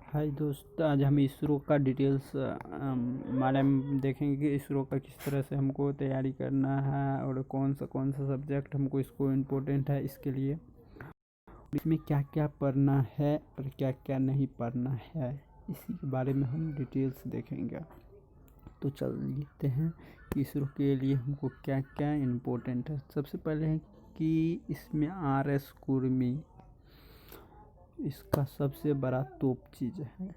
हाय दोस्त, आज हम इसरो का डिटेल्स बारे में देखेंगे कि इसरो का किस तरह से हमको तैयारी करना है और कौन सा सब्जेक्ट हमको इसको इम्पोर्टेंट है इसके लिए, इसमें क्या क्या पढ़ना है और क्या क्या नहीं पढ़ना है, इसी के बारे में हम डिटेल्स देखेंगे। तो चलते हैं कि इसरो के लिए हमको क्या क्या इम्पोर्टेंट है। सबसे पहले है कि इसमें RS कुर्मी इसका सबसे बड़ा तोप चीज़ है।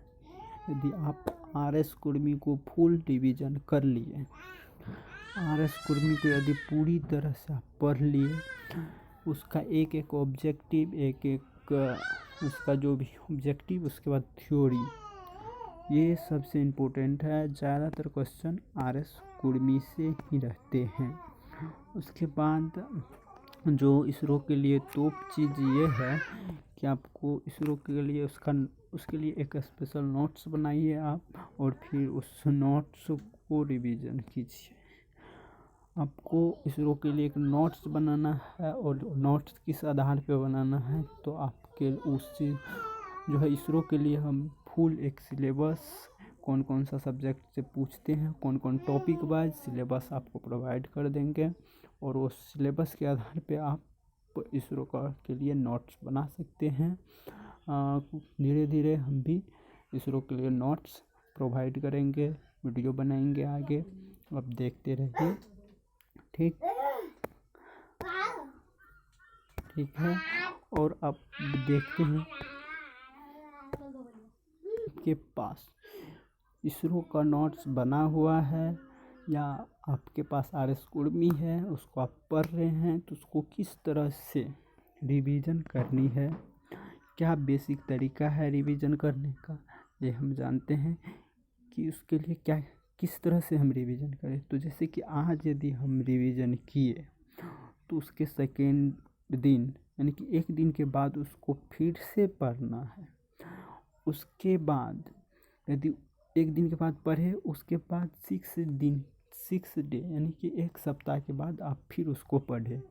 यदि आप RS कुर्मी को फुल रिवीजन कर लिए, RS कुर्मी को यदि पूरी तरह से आप पढ़ लिए, उसका एक एक ऑब्जेक्टिव, एक एक उसका जो भी ऑब्जेक्टिव, उसके बाद थ्योरी, ये सबसे इम्पोर्टेंट है। ज़्यादातर क्वेश्चन RS कुर्मी से ही रहते हैं। उसके बाद जो इसरो के लिए टॉप चीज़ ये है कि आपको इसरो के लिए उसके लिए एक स्पेशल नोट्स बनाइए आप, और फिर उस नोट्स को रिवीजन कीजिए। आपको इसरो के लिए एक नोट्स बनाना है, और नोट्स किस आधार पे बनाना है, तो आपके उस चीज़ जो है इसरो के लिए हम फुल एक सिलेबस, कौन कौन सा सब्जेक्ट से पूछते हैं, कौन कौन टॉपिक वाइज सिलेबस आपको प्रोवाइड कर देंगे, और उस सिलेबस के आधार पे आप इसरो के लिए नोट्स बना सकते हैं। धीरे धीरे हम भी इसरो के लिए नोट्स प्रोवाइड करेंगे, वीडियो बनाएंगे आगे, अब देखते रहिए। ठीक है। और अब देखते हैं आपके पास इसरो का नोट्स बना हुआ है या आपके पास RS कुर्मी है, उसको आप पढ़ रहे हैं, तो उसको किस तरह से रिवीजन करनी है, क्या बेसिक तरीका है रिवीजन करने का, ये हम जानते हैं कि उसके लिए क्या किस तरह से हम रिवीजन करें। तो जैसे कि आज यदि हम रिवीजन किए, तो उसके सेकेंड दिन यानी कि एक दिन के बाद उसको फिर से पढ़ना है। उसके बाद यदि एक दिन के बाद पढ़े, उसके बाद 6 डे यानी कि एक सप्ताह के बाद आप फिर उसको पढ़े।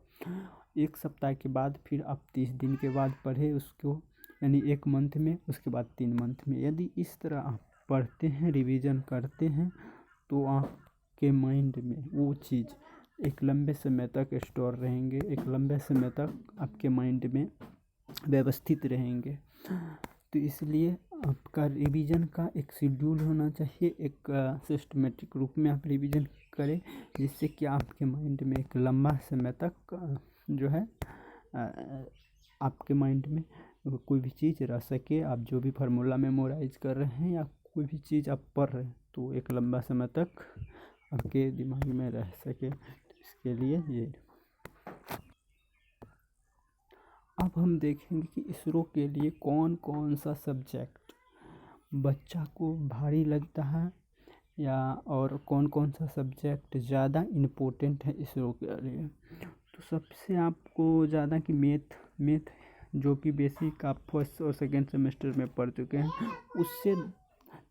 एक सप्ताह के बाद फिर आप 30 दिन के बाद पढ़े उसको, यानी 1 मंथ में, उसके बाद 3 मंथ में। यदि इस तरह आप पढ़ते हैं, रिवीजन करते हैं, तो आपके माइंड में वो चीज़ एक लंबे समय तक स्टोर रहेंगे, एक लंबे समय तक आपके माइंड में व्यवस्थित रहेंगे। तो इसलिए आपका रिवीजन का एक शेड्यूल होना चाहिए, एक सिस्टमेटिक रूप में आप रिवीजन करें, जिससे कि आपके माइंड में एक लंबा समय तक जो है आपके माइंड में कोई भी चीज़ रह सके। आप जो भी फार्मूला मेमोराइज कर रहे हैं या कोई भी चीज़ आप पढ़ रहे हैं, तो एक लंबा समय तक आपके दिमाग में रह सके। इसके लिए ये अब हम देखेंगे कि इसरो के लिए कौन कौन सा सब्जेक्ट बच्चा को भारी लगता है, या और कौन कौन सा सब्जेक्ट ज़्यादा इम्पोर्टेंट है इसरो के लिए। तो सबसे आपको ज़्यादा कि मैथ जो कि बेसिक आप फर्स्ट और सेकेंड सेमेस्टर में पढ़ चुके हैं, उससे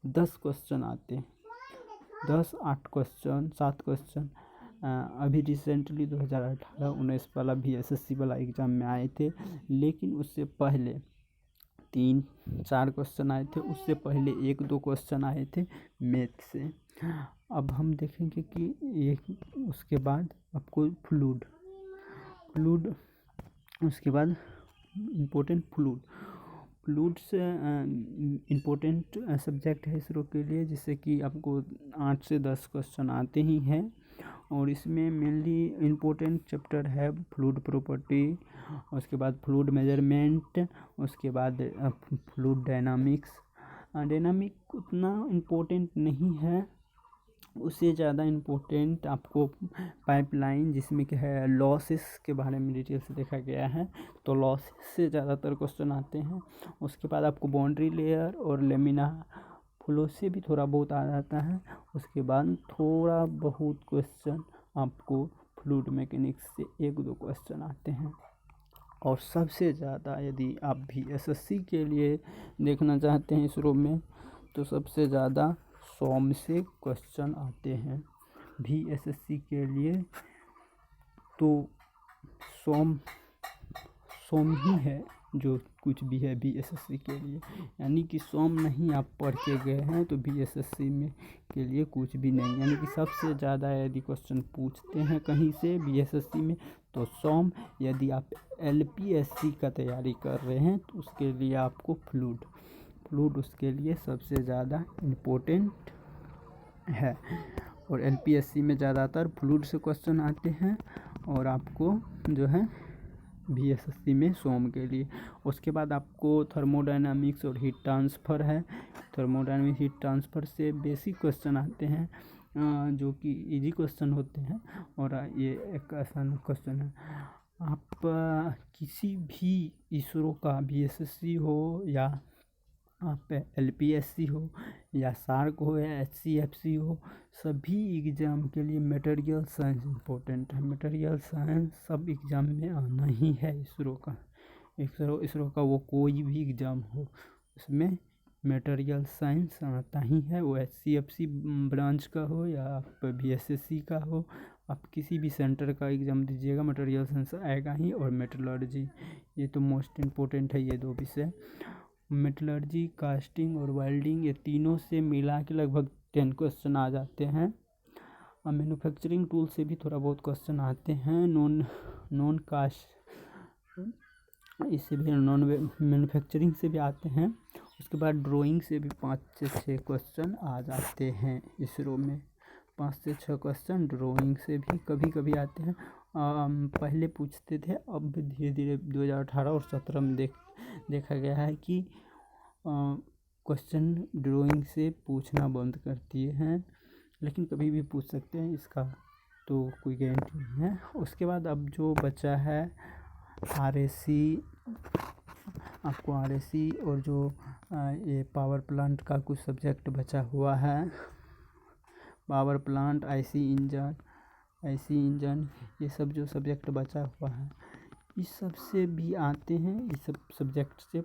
10 क्वेश्चन आते हैं, 10 8 क्वेश्चन 7 क्वेश्चन अभी रिसेंटली 2018-19 वाला भी SSC वाला एग्ज़ाम में आए थे। लेकिन उससे पहले 3-4 क्वेश्चन आए थे, उससे पहले 1-2 क्वेश्चन आए थे मैथ से। अब हम देखेंगे कि ये उसके बाद आपको फ्लूइड, उसके बाद इम्पोर्टेंट फ्लूइड से इम्पोर्टेंट सब्जेक्ट है इसरो के लिए, जिससे कि आपको 8 से 10 क्वेश्चन आते ही हैं। और इसमें मेनली इम्पोर्टेंट चैप्टर है फ्लूइड प्रॉपर्टी, उसके बाद फ्लूइड मेजरमेंट, उसके बाद फ्लूइड डायनामिक उतना इम्पोर्टेंट नहीं है, उससे ज़्यादा इम्पोर्टेंट आपको पाइपलाइन, जिसमें क्या है लॉसेस के बारे में डिटेल से देखा गया है, तो लॉसेस से ज़्यादातर क्वेश्चन आते हैं। उसके बाद आपको बाउंड्री लेयर और लेमिनार फ्लो से भी थोड़ा बहुत आ जाता है। उसके बाद थोड़ा बहुत क्वेश्चन आपको फ्लूइड मैकेनिक्स से 1-2 क्वेश्चन आते हैं। और सबसे ज़्यादा यदि आप भी SSC के लिए देखना चाहते हैं इसरो में, तो सबसे ज़्यादा SOM से क्वेश्चन आते हैं भी SSC के लिए। तो SOM ही है जो कुछ भी है बीएसएससी के लिए। यानी कि सॉम नहीं आप पढ़ के गए हैं तो बीएसएससी में के लिए कुछ भी नहीं। यानी कि सबसे ज़्यादा यदि क्वेश्चन पूछते हैं कहीं से बीएसएससी में तो सॉम। यदि आप एलपीएससी का तैयारी कर रहे हैं तो उसके लिए आपको फ्लूइड उसके लिए सबसे ज़्यादा इम्पोर्टेंट है। और एलपीएससी में ज़्यादातर फ्लूइड से क्वेश्चन आते हैं और आपको जो है बीएसएससी में सॉम के लिए। उसके बाद आपको थर्मोडायनामिक्स और हीट ट्रांसफ़र है। थर्मोडायनामिक्स हीट ट्रांसफ़र से बेसिक क्वेश्चन आते हैं जो कि इजी क्वेश्चन होते हैं और ये एक आसान क्वेश्चन है। आप किसी भी इसरो का बीएसएससी हो या आप एलपीएससी हो या सार्क हो या एचसीएफसी हो, सभी एग्ज़ाम के लिए मटेरियल साइंस इम्पोर्टेंट है। मटेरियल साइंस सब एग्ज़ाम में आना ही है इसरो का। इसरो का वो कोई भी एग्ज़ाम हो उसमें मटेरियल साइंस आता ही है। वो एचसीएफसी ब्रांच का हो या आप बीएसएससी का हो, आप किसी भी सेंटर का एग्ज़ाम दीजिएगा मटेरियल साइंस आएगा ही। और मेटलर्जी, ये तो मोस्ट इम्पोर्टेंट है ये दो विषय। मेटलर्जी, कास्टिंग और वेल्डिंग, ये तीनों से मिला के लगभग 10 क्वेश्चन आ जाते हैं। और मैन्युफैक्चरिंग टूल से भी थोड़ा बहुत क्वेश्चन आते हैं। नॉन कास्ट, इससे भी नॉन मैन्युफैक्चरिंग से भी आते हैं। उसके बाद ड्राइंग से भी 5 से 6 क्वेश्चन आ जाते हैं इसरो में। 5 से 6 क्वेश्चन ड्राइंग से भी कभी कभी आते हैं। पहले पूछते थे, अब धीरे धीरे 2018 और 2017 में देखा गया है कि क्वेश्चन ड्राइंग से पूछना बंद कर दिए हैं, लेकिन कभी भी पूछ सकते हैं, इसका तो कोई गारंटी नहीं है। उसके बाद अब जो बचा है आरएसी, आपको आरएसी और जो ये पावर प्लांट का कुछ सब्जेक्ट बचा हुआ है, पावर प्लांट, आईसी इंजन, ये सब जो सब्जेक्ट बचा हुआ है, इस सब से भी आते हैं। इस सब सब्जेक्ट से